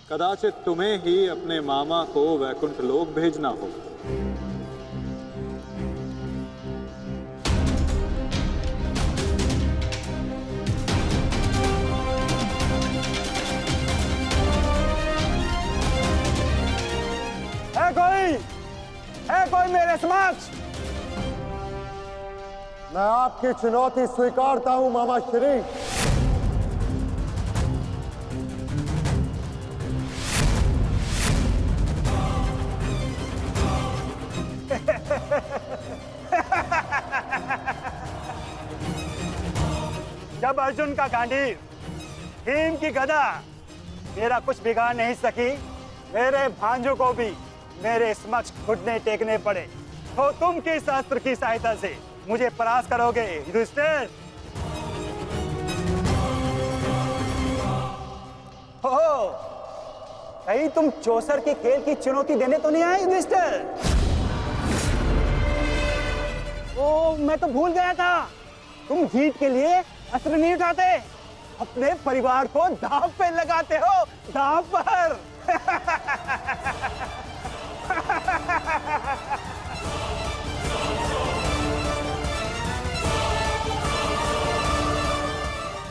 कदाचित तुम्हें ही अपने मामा को वैकुंठ लोक भेजना होगा। है कोई मेरे समक्ष? मैं आपकी चुनौती स्वीकारता हूं मामा श्री। जब अर्जुन का गांडीव, भीम की गदा मेरा कुछ बिगाड़ नहीं सकी, मेरे भांजों को भी मेरे समक्ष घुटने टेकने पड़े, तो तुम किस अस्त्र की सहायता से मुझे परास्त करोगे युधिष्ठिर? हो, कहीं तुम चौसर के खेल की चुनौती देने तो नहीं आए युधिष्ठिर? ओ, मैं तो भूल गया था, तुम जीत के लिए अस्त्र नहीं उठाते, अपने परिवार को दांव पे लगाते हो, दांव पर।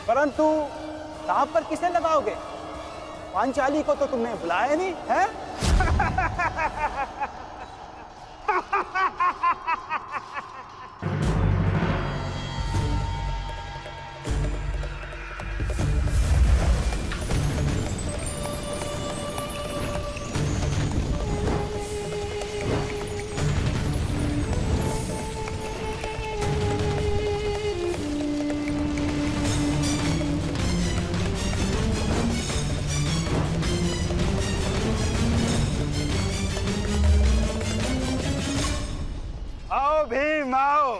परंतु दांव पर किसे लगाओगे? पांचाली को तो तुमने बुलाया नहीं है? आओ भीम आओ।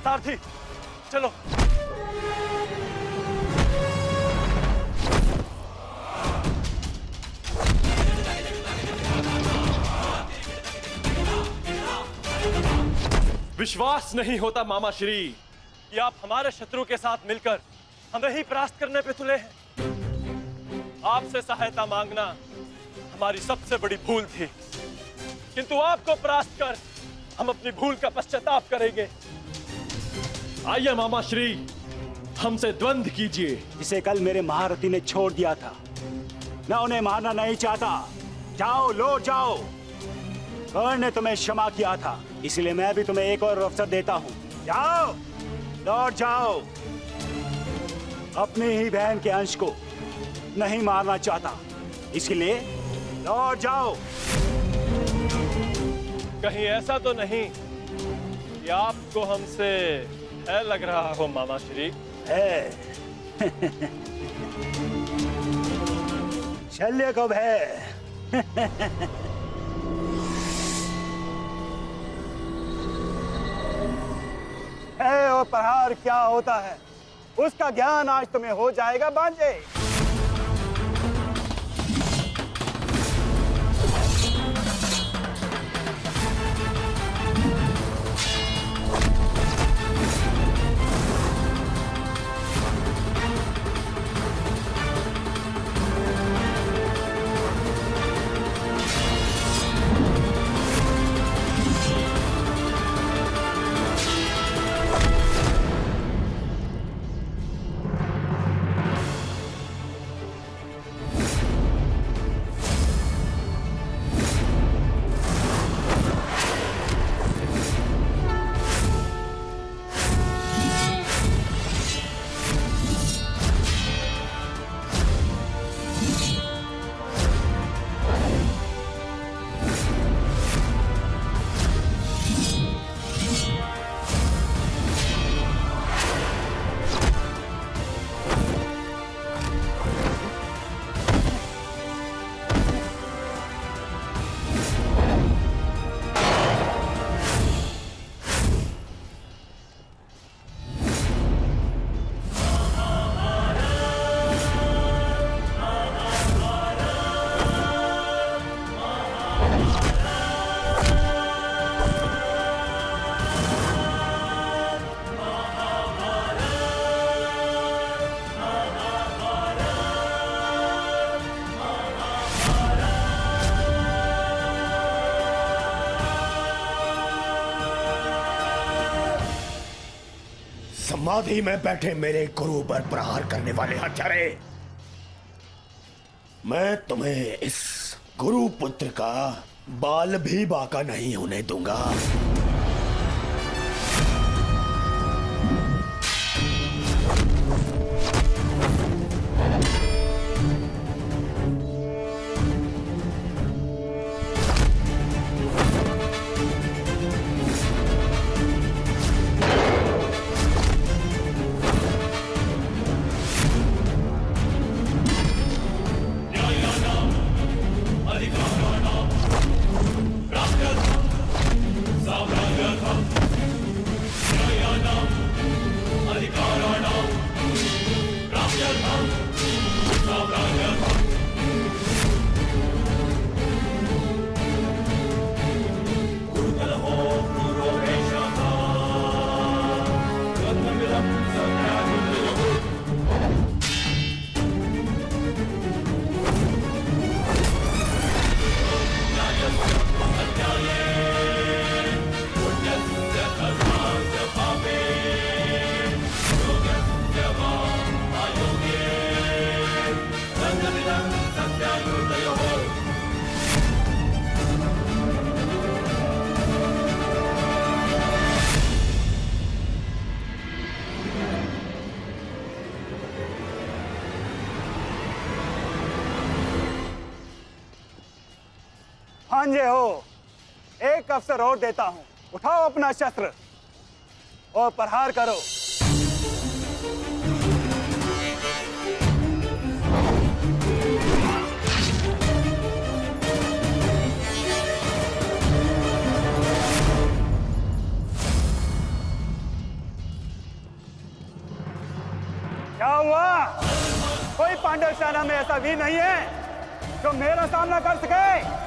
सारथी चलो। विश्वास नहीं होता मामा श्री कि आप हमारे शत्रु के साथ मिलकर हमें ही परास्त करने पे तुले हैं। आपसे सहायता मांगना हमारी सबसे बड़ी भूल थी, किंतु आपको परास्त कर हम अपनी भूल का पश्चाताप करेंगे। आइए मामा श्री, हमसे द्वंद्व कीजिए। जिसे कल मेरे महारथी ने छोड़ दिया था, मैं उन्हें मारना नहीं चाहता। जाओ, लौट जाओ। कर्ण ने तुम्हें क्षमा किया था, इसलिए मैं भी तुम्हें एक और अवसर देता हूँ। जाओ, लौट जाओ। अपनी ही बहन के अंश को नहीं मारना चाहता, इसलिए लौट जाओ। कहीं ऐसा तो नहीं कि आपको हमसे है लग रहा हो मामा श्री? है। शल्य को है। और प्रहार क्या होता है, उसका ज्ञान आज तुम्हें हो जाएगा बांझे। समाधि में बैठे मेरे गुरु पर प्रहार करने वाले हत्यारे, मैं तुम्हें इस गुरु पुत्र का बाल भी बाका नहीं होने दूंगा। भांजे हो, एक अवसर और देता हूं, उठाओ अपना शस्त्र और प्रहार करो। क्या हुआ? कोई पांडव सेना में ऐसा भी नहीं है जो मेरा सामना कर सके?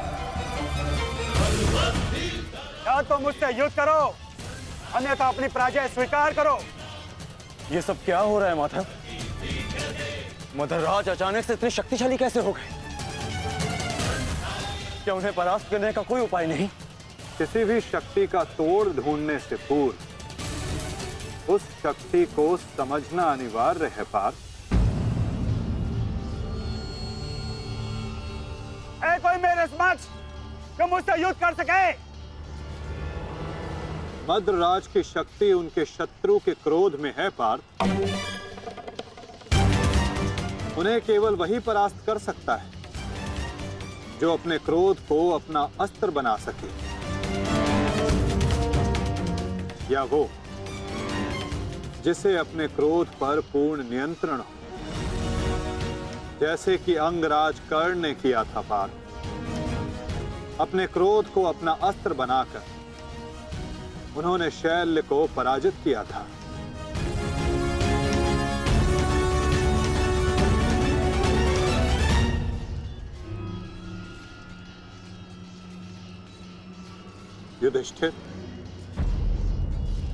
या तो मुझसे युद्ध करो, अन्यथा अपनी पराजय स्वीकार करो। ये सब क्या हो रहा है माधव? मदरराज अचानक से इतने शक्तिशाली कैसे हो गए? क्या उन्हें परास्त करने का कोई उपाय नहीं? किसी भी शक्ति का तोड़ ढूंढने से पूर्व उस शक्ति को समझना अनिवार्य है पार्थ। है कोई मेरे समक्ष जो मुझसे युद्ध कर सके? मद्रराज की शक्ति उनके शत्रु के क्रोध में है पार्थ। उन्हें केवल वही परास्त कर सकता है जो अपने क्रोध को अपना अस्त्र बना सके, या वो जिसे अपने क्रोध पर पूर्ण नियंत्रण हो, जैसे कि अंगराज कर्ण ने किया था पार्थ। अपने क्रोध को अपना अस्त्र बनाकर उन्होंने शैल्य को पराजित किया था। युधिष्ठिर,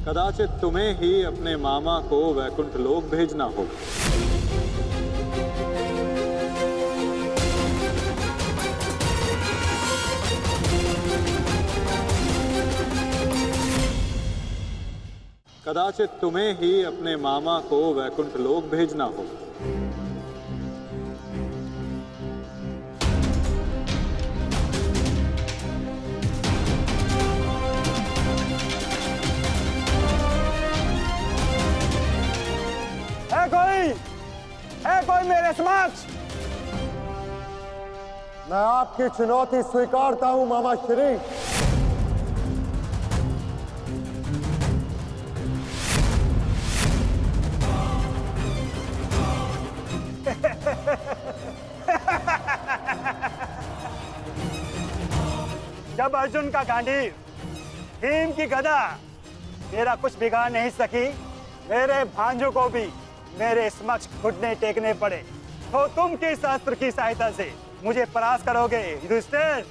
कदाचित तुम्हें ही अपने मामा को वैकुंठ लोक भेजना होगा। कदाचित तुम्हें ही अपने मामा को वैकुंठ लोक भेजना होगा। है कोई मेरे समक्ष? मैं आपकी चुनौती स्वीकारता हूं मामा श्री। जब अर्जुन का गांडीव, भीम की गदा मेरा कुछ बिगाड़ नहीं सकी, मेरे भांजों को भी मेरे समक्ष घुटने टेकने पड़े, तो तुम किस अस्त्र की सहायता से मुझे परास्त करोगे युधिष्ठिर?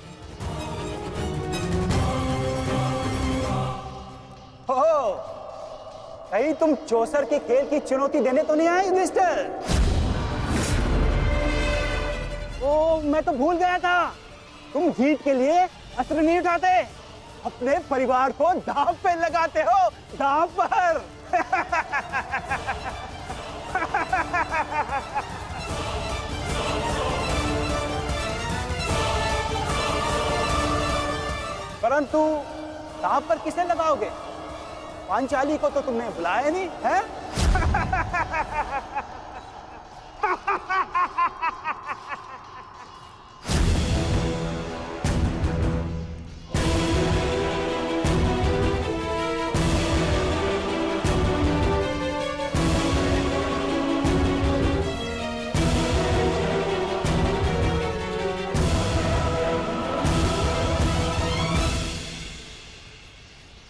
हो, कहीं तुम चौसर के खेल की चुनौती देने तो नहीं आए युधिष्ठिर? ओ, मैं तो भूल गया था, तुम जीत के लिए अस्त्र नहीं उठाते, अपने परिवार को दांव पे लगाते हो, दांव पर। परंतु दांव पर किसे लगाओगे? पांचाली को तो तुमने बुलाया नहीं है?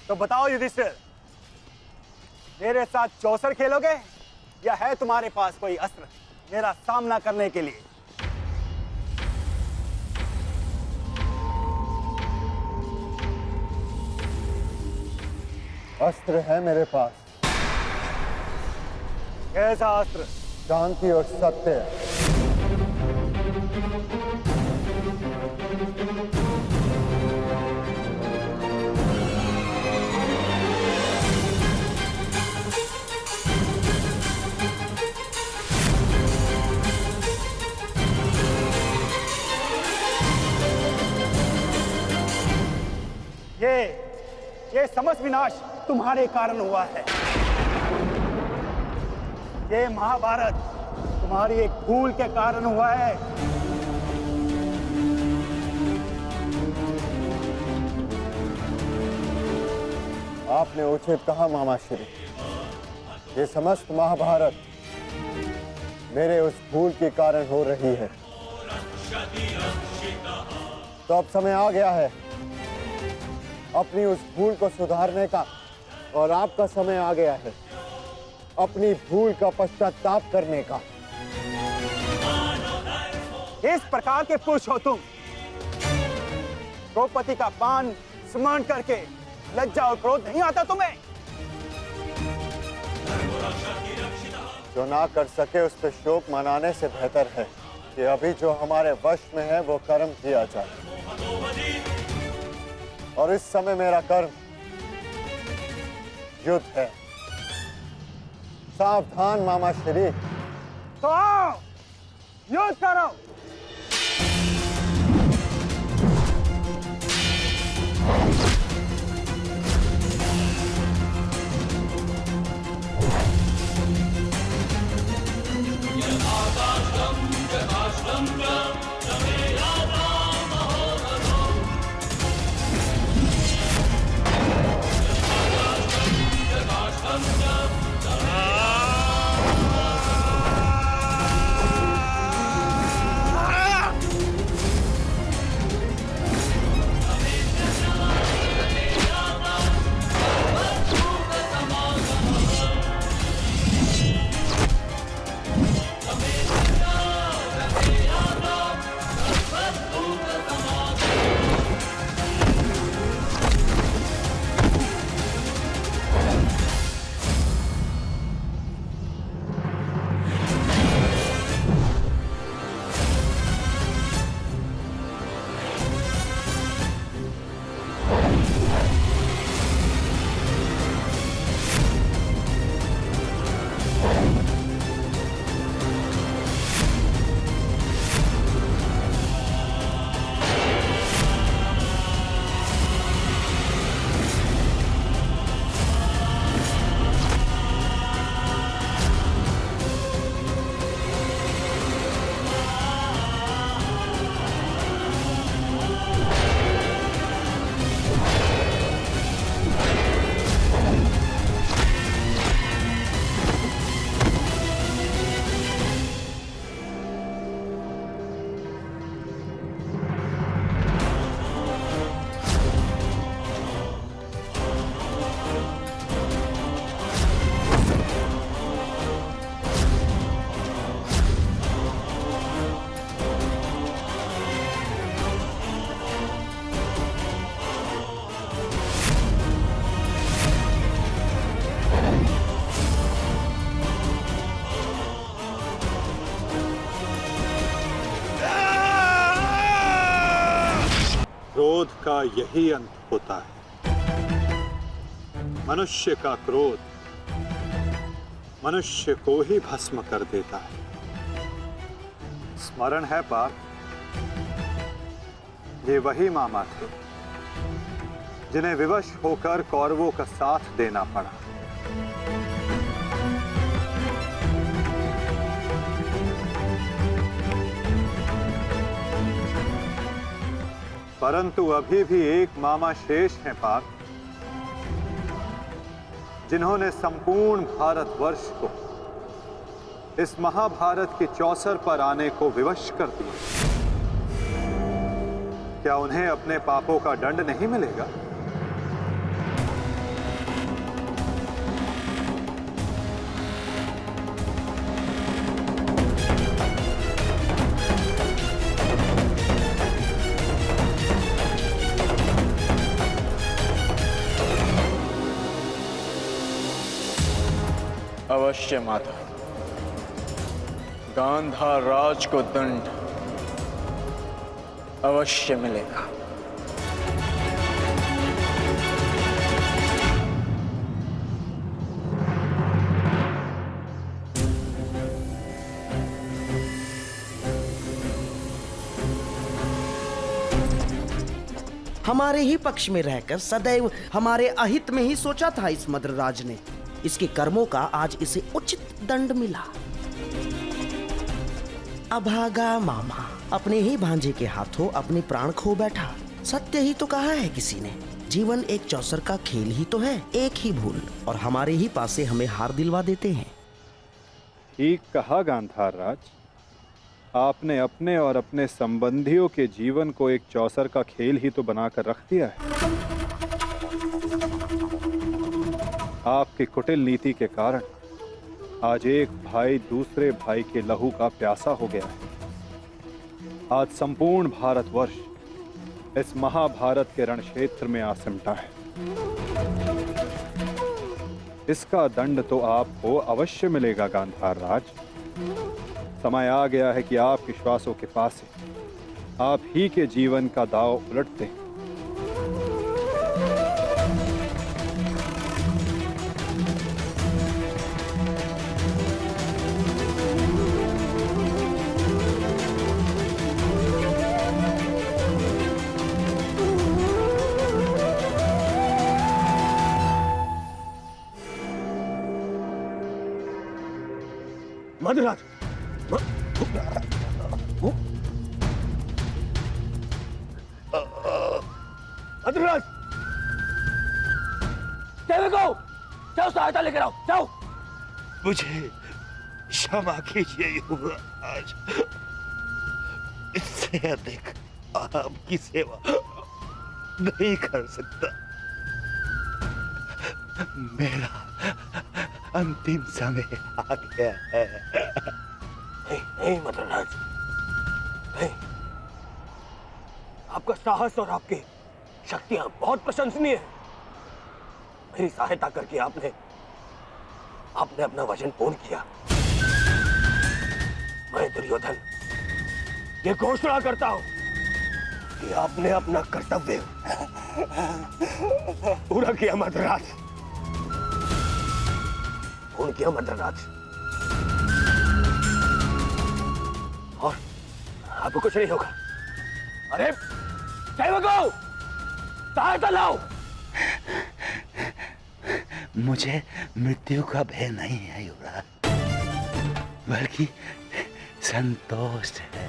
तो बताओ युधिष्ठिर, मेरे साथ चौसर खेलोगे या है तुम्हारे पास कोई अस्त्र मेरा सामना करने के लिए? अस्त्र है मेरे पास। कैसा अस्त्र? शांति और सत्य। ये समस्त विनाश तुम्हारे कारण हुआ है। ये महाभारत तुम्हारी एक भूल के कारण हुआ है। आपने उचित कहा मामा श्री। ये समस्त महाभारत मेरे उस भूल के कारण हो रही है। तो अब समय आ गया है अपनी उस भूल को सुधारने का, और आपका समय आ गया है अपनी भूल का पश्चाताप करने का। इस प्रकार के पुरुष हो तुम। द्रौपदी का पान स्मरण करके लज्जा और क्रोध नहीं आता तुम्हें? जो ना कर सके उस पर शोक मनाने से बेहतर है कि अभी जो हमारे वश में है वो कर्म किया जाए। और इस समय मेरा कर्म युद्ध है। सावधान मामा श्री। तो आओ, युद्ध करो। क्रोध का यही अंत होता है। मनुष्य का क्रोध मनुष्य को ही भस्म कर देता है। स्मरण है पार्थ, ये वही मामा थे जिन्हें विवश होकर कौरवों का साथ देना पड़ा। परंतु अभी भी एक मामा शेष हैं पार्थ, जिन्होंने संपूर्ण भारतवर्ष को इस महाभारत के चौसर पर आने को विवश कर दिया। क्या उन्हें अपने पापों का दंड नहीं मिलेगा? अवश्य माता, गांधार राज को दंड अवश्य मिलेगा। हमारे ही पक्ष में रहकर सदैव हमारे अहित में ही सोचा था इस मद्रराज ने। इसके कर्मों का आज इसे उचित दंड मिला। अभागा मामा अपने ही भांजे के हाथों अपने प्राण खो बैठा। सत्य ही तो कहा है किसी ने, जीवन एक चौसर का खेल ही तो है, एक ही भूल और हमारे ही पासे हमें हार दिलवा देते हैं। ठीक कहा गांधार राज, आपने अपने और अपने संबंधियों के जीवन को एक चौसर का खेल ही तो बनाकर रख दिया है। आपकी कुटिल नीति के कारण आज एक भाई दूसरे भाई के लहू का प्यासा हो गया है। आज संपूर्ण भारतवर्ष इस महाभारत के रण क्षेत्र में आ सिमटा है। इसका दंड तो आपको अवश्य मिलेगा गांधार राज। समय आ गया है कि आपके श्वासों के पास आप ही के जीवन का दाव उलट दें। मद्रराज, मद्रराज, जाओ, सहायता लेकर आओ, जाओ। मुझे क्षमा कीजिए युवराज, इससे अधिक आपकी सेवा नहीं कर सकता। मेरा अंतिम समय आ गया है। नहीं मद्रराज, नहीं। आपका साहस और आपकी शक्तियां बहुत प्रशंसनीय है। मेरी सहायता करके आपने अपना वचन पूर्ण किया। मैं दुर्योधन ये घोषणा करता हूं कि आपने अपना कर्तव्य पूरा किया मद्रराज, पूर्ण किया मद्रराज। और आपको कुछ नहीं होगा। अरे सेवकों, सहायता लाओ। मुझे मृत्यु का भय नहीं है युवराज, बल्कि संतोष है।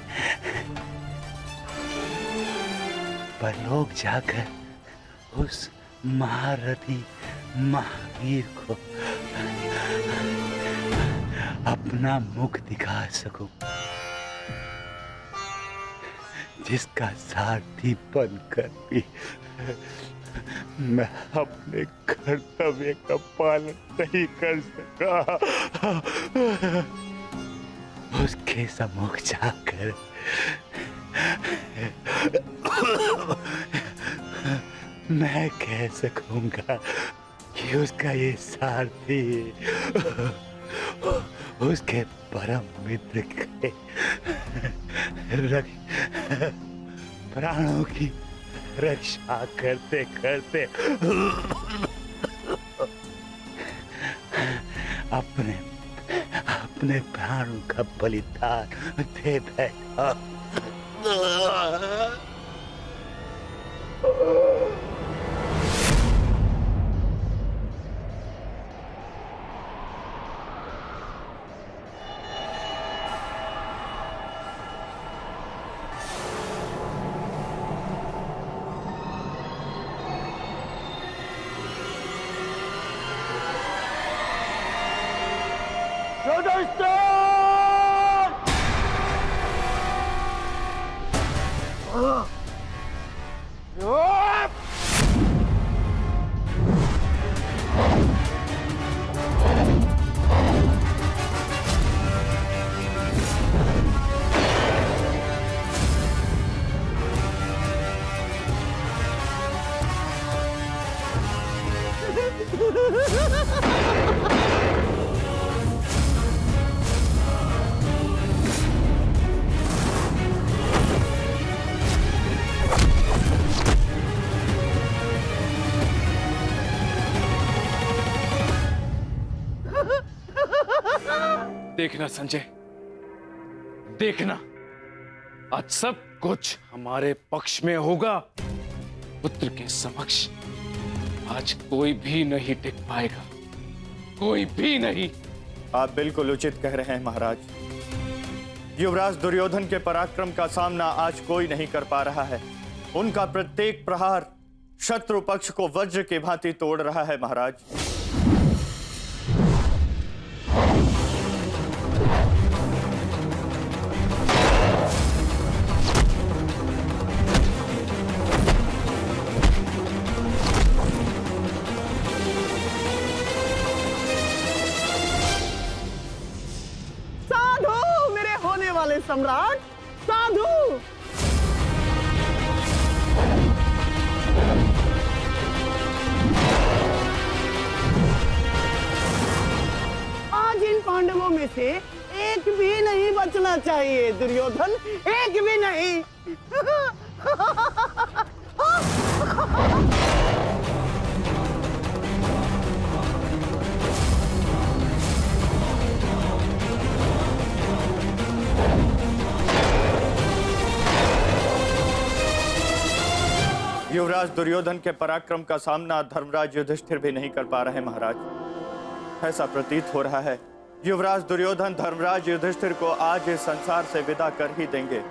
परलोक जाकर उस महारथी महावीर को अपना मुख दिखा सकूं, जिसका सारथी बनकर भी मैं अपने कर्तव्य का पालन नहीं कर सका। उसके सम्मुख जाकर मैं कह सकूंगा कि उसका ये सारथी उसके परम मित्र के प्राणों की रक्षा करते करते अपने अपने प्राणों का बलिदान दे बैठा। देखना संजय, देखना, आज सब कुछ हमारे पक्ष में होगा। पुत्र के समक्ष आज कोई भी नहीं टिक पाएगा, कोई भी नहीं। आप बिल्कुल उचित कह रहे हैं महाराज। युवराज दुर्योधन के पराक्रम का सामना आज कोई नहीं कर पा रहा है। उनका प्रत्येक प्रहार शत्रु पक्ष को वज्र की भांति तोड़ रहा है महाराज। सम्राट, साधु। आज इन पांडवों में से एक भी नहीं बचना चाहिए दुर्योधन, एक भी नहीं। युवराज दुर्योधन के पराक्रम का सामना धर्मराज युधिष्ठिर भी नहीं कर पा रहे महाराज। ऐसा प्रतीत हो रहा है युवराज दुर्योधन धर्मराज युधिष्ठिर को आज इस संसार से विदा कर ही देंगे।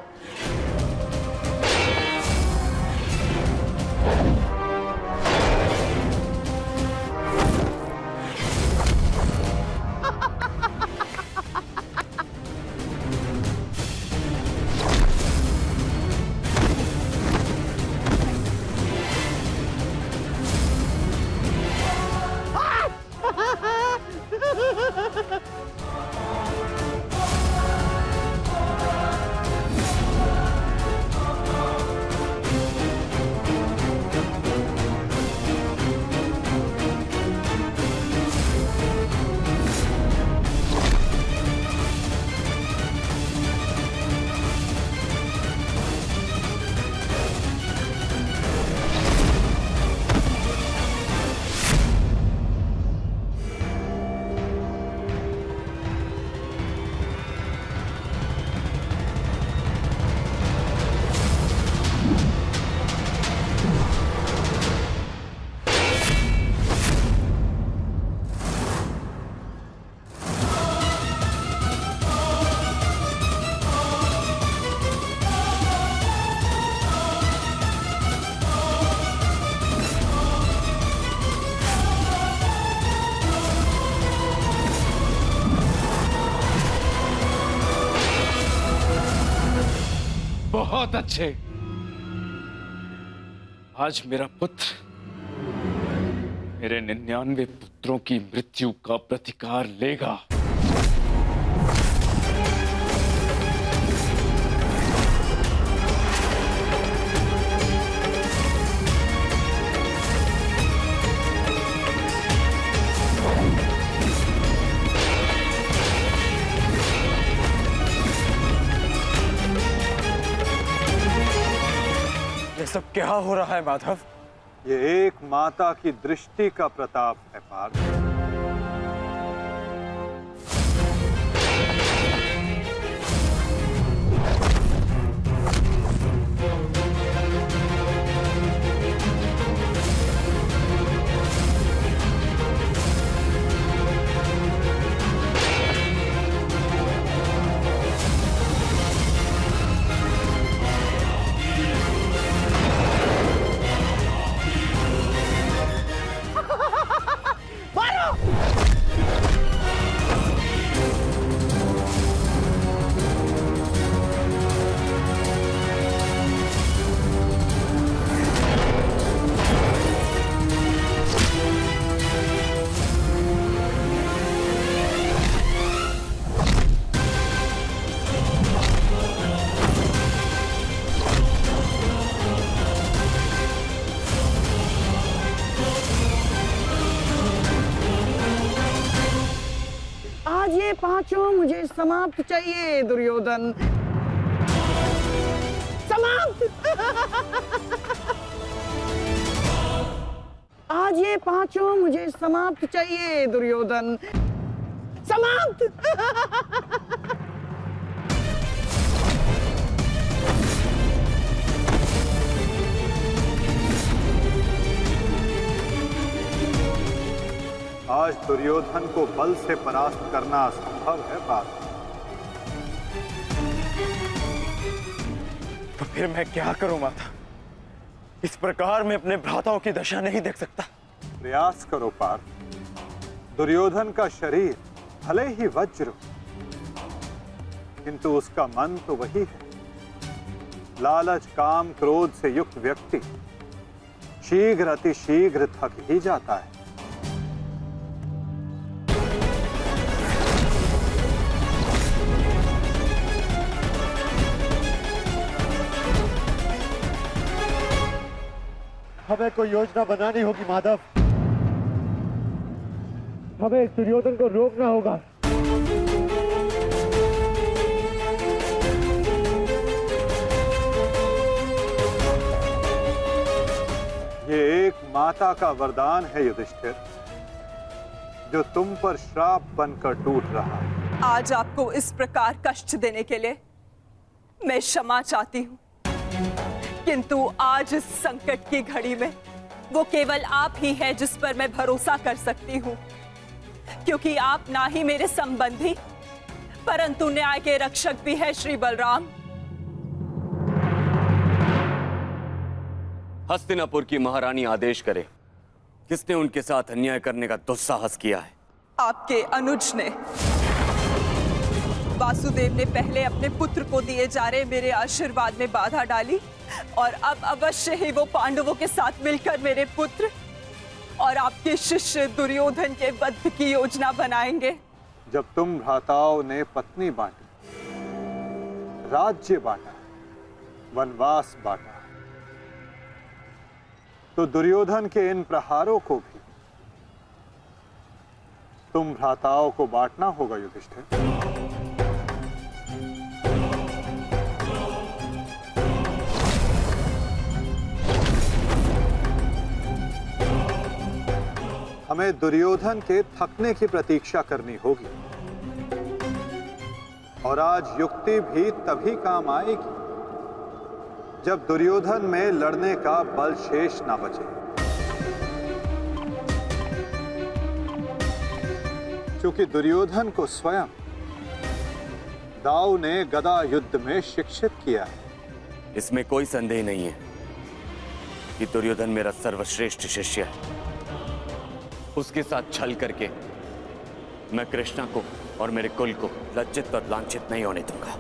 बहुत अच्छे। आज मेरा पुत्र मेरे 99 पुत्रों की मृत्यु का प्रतिकार लेगा। ये सब क्या हो रहा है माधव? ये एक माता की दृष्टि का प्रताप है पार्थ। समाप्त चाहिए दुर्योधन, समाप्त। आज ये पांचों मुझे समाप्त चाहिए दुर्योधन, समाप्त। आज दुर्योधन को बल से परास्त करना असंभव है पार्थ। तो फिर मैं क्या करूं माता? इस प्रकार मैं अपने भ्राताओं की दशा नहीं देख सकता। प्रयास करो पार्थ। दुर्योधन का शरीर भले ही वज्र हो, किंतु उसका मन तो वही है। लालच, काम, क्रोध से युक्त व्यक्ति शीघ्र अतिशीघ्र थक ही जाता है। हमें कोई योजना बनानी होगी माधव। हमें दुर्योधन को रोकना होगा। ये एक माता का वरदान है युधिष्ठिर, जो तुम पर श्राप बनकर टूट रहा है। आज आपको इस प्रकार कष्ट देने के लिए मैं क्षमा चाहती हूँ, किंतु आज इस संकट की घड़ी में वो केवल आप ही है जिस पर मैं भरोसा कर सकती हूँ, क्योंकि आप ना ही मेरे संबंधी परंतु न्याय के रक्षक भी है श्री बलराम। हस्तिनापुर की महारानी आदेश करे, किसने उनके साथ अन्याय करने का दुस्साहस किया है? आपके अनुज ने। वासुदेव ने पहले अपने पुत्र को दिए जा रहे मेरे आशीर्वाद में बाधा डाली और अब अवश्य ही वो पांडवों के साथ मिलकर मेरे पुत्र और आपके शिष्य दुर्योधन के वध की योजना बनाएंगे। जब तुम भ्राताओं ने पत्नी बांटी, राज्य बांटा, वनवास बांटा, तो दुर्योधन के इन प्रहारों को भी तुम भ्राताओं को बांटना होगा युधिष्ठिर। हमें दुर्योधन के थकने की प्रतीक्षा करनी होगी, और आज युक्ति भी तभी काम आएगी जब दुर्योधन में लड़ने का बल शेष ना बचे। क्योंकि दुर्योधन को स्वयं दाऊ ने गदा युद्ध में शिक्षित किया है। इसमें कोई संदेह नहीं है कि दुर्योधन मेरा सर्वश्रेष्ठ शिष्य है। उसके साथ छल करके मैं कृष्णा को और मेरे कुल को लज्जित और लांछित नहीं होने दूंगा।